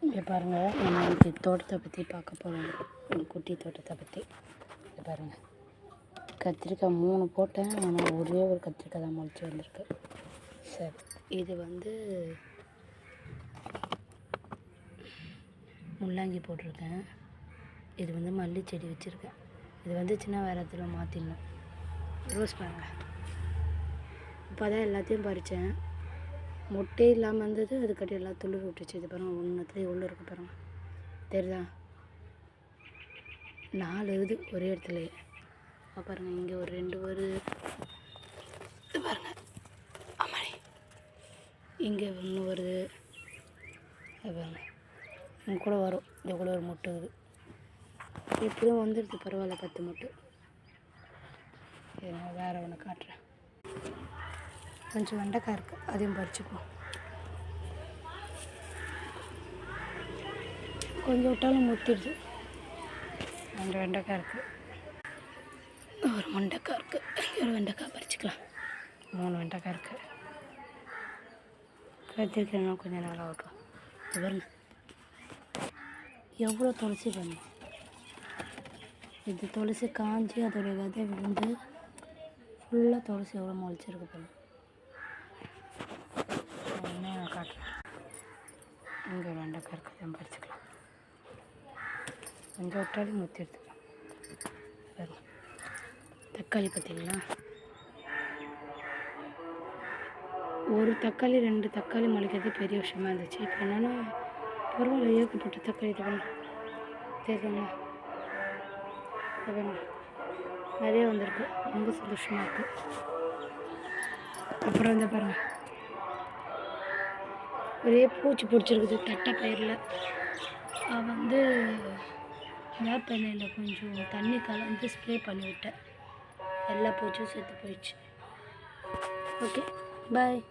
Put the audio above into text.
இங்கே பாருங்கள், நம்ம இன்னைக்கு தோட்டத்தை பற்றி பார்க்க போகிறோம். குட்டி தோட்டத்தை பற்றி இங்கே பாருங்கள். கத்திரிக்காய் 3 போட்டேன், ஆனால் ஒரே ஒரு கத்திரிக்காய் தான் முளைச்சி வந்திருக்கு. சரி, இது வந்து முள்ளங்கி போட்டிருக்கேன். இது வந்து மல்லி செடி வச்சுருக்கேன். இது வந்து சின்ன வேறத்தில் மாற்றிடணும். ரோஸ் பாருங்கள், இப்போ தான் எல்லாத்தையும் பறித்தேன். மொட்டே இல்லாமல் இருந்தது, அதுக்கட்டி எல்லாம் துளிர் விட்டுச்சு. இது பாருங்கள், ஒன்றுத்துல உள்ள இருக்கு பாருங்கள், தெரியுதா? 4 இருக்குது ஒரே இடத்துலையே. பாருங்கள், இங்கே ஒரு 2 வருது. இது பாருங்கள், ஆமாடி, இங்கே 1 வருது. அது பாருங்கள், இங்கே கூட வரும். இது கூட ஒரு மொட்டு இருக்குது. இப்படியும் வந்துடுது, பரவாயில்ல. 10 மொட்டு. நான் வேறு ஒன்று காட்டுறேன். கொஞ்சம் வெண்டைக்காய் இருக்குது, அதையும் பறிச்சுக்குவோம். கொஞ்சம் விட்டாலும் முத்திடுது. 2 வெண்டைக்காய் இருக்குது, ஒரு வெண்டைக்காய் இருக்குது. ஒரு வெண்டைக்காய் பறிச்சுக்கலாம். 3 வெண்டைக்காய் இருக்குது. கத்திரிக்காய் கொஞ்சம் நல்லா ஆகட்டும். பாருங்க, எவ்வளோ துளசி பண்ணணும். இது துளசி காஞ்சி அதோடைய விதை விழுந்து ஃபுல்லாக துளசி எவ்வளோ முளைச்சிருக்கு பாருங்க. நான் காட்டுறேன். இங்கே வெண்டைக்காய் இருக்குது, பறிச்சுக்கலாம். கொஞ்சம் விட்டாலும் முத்திடுது. தக்காளி பார்த்தீங்களா? ஒரு தக்காளி 2 தக்காளி முளைக்கிறது பெரிய விஷயமா இருந்துச்சு. இப்போ என்னென்னா பரவாயில்ல, ஏகப்பட்ட தக்காளி தெரியுதுங்க. நிறைய வந்திருக்கு, ரொம்ப சந்தோஷமாக இருக்குது. அப்புறம் வந்து பாருங்கள், ஒரே பூச்சி பிடிச்சிருக்குது தட்டை பயிரில். வந்து வேப்பெண்ணெயில் கொஞ்சம் தண்ணி கலந்து ஸ்ப்ரே பண்ணி விட்டேன். எல்லா பூச்சும் செத்து போயிடுச்சு. ஓகே, பாய்.